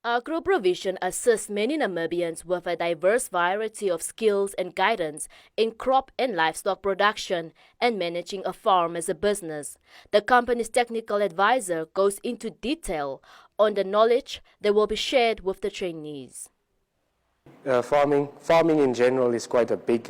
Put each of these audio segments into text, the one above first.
Agro ProVision assists many Namibians with a diverse variety of skills and guidance in crop and livestock production and managing a farm as a business. The company's technical advisor goes into detail on the knowledge that will be shared with the trainees. Farming in general is quite a big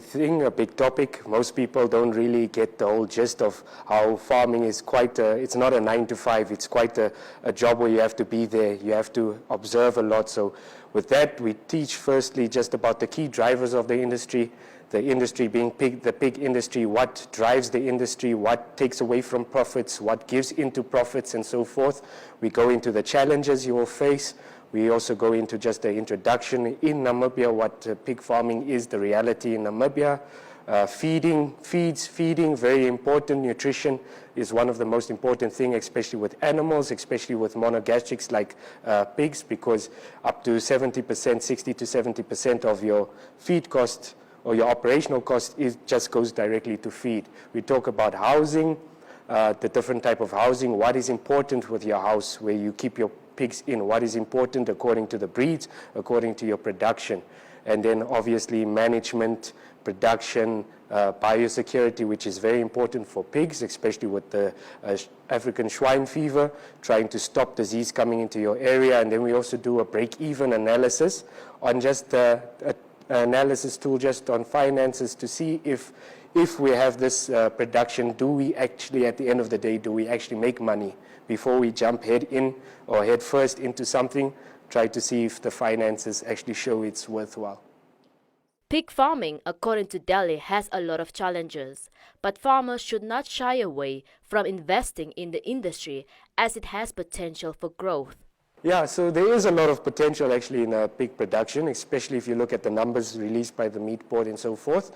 thing, a big topic. Most people don't really get the whole gist of how farming is it's not a 9 to 5, it's quite a job where you have to be there, you have to observe a lot. So with that, we teach firstly just about the key drivers of the industry being the pig industry, what drives the industry, what takes away from profits, what gives into profits and so forth. We go into the challenges you will face. We also go into just the introduction in Namibia, what pig farming is, the reality in Namibia. Feeding, very important. Nutrition is one of the most important things, especially with animals, especially with monogastrics like pigs, because up to 70%, 60 to 70% of your feed cost or your operational cost just goes directly to feed. We talk about housing, the different type of housing, what is important with your house, where you keep your pigs in, what is important according to the breeds, according to your production. And then obviously management, production, biosecurity, which is very important for pigs, especially with the African swine fever, trying to stop disease coming into your area. And then we also do a break-even analysis on just an analysis tool just on finances to see if we have this production, do we actually, at the end of the day, do we actually make money? Before we jump head first into something, try to see if the finances actually show it's worthwhile. Pig farming, according to Delhi, has a lot of challenges, but farmers should not shy away from investing in the industry as it has potential for growth. Yeah, so there is a lot of potential actually in pig production, especially if you look at the numbers released by the meat board and so forth.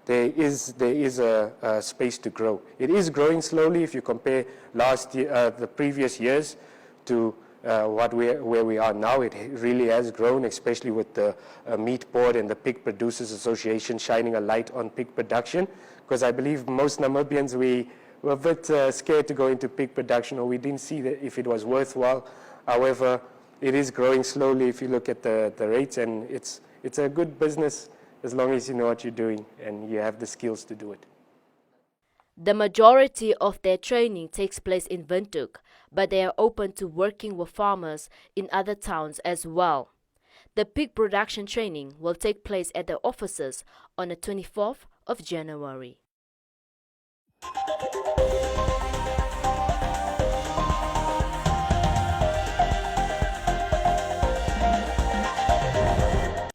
There is a space to grow. It is growing slowly if you compare the previous years to where we are now. It really has grown, especially with the meat board and the Pig Producers Association shining a light on pig production, because I believe most Namibians, we were a bit scared to go into pig production, or we didn't see that if it was worthwhile. However, it is growing slowly if you look at the rates, and it's a good business as long as you know what you're doing and you have the skills to do it. The majority of their training takes place in Windhoek, but they are open to working with farmers in other towns as well. The pig production training will take place at their offices on the 24th of January.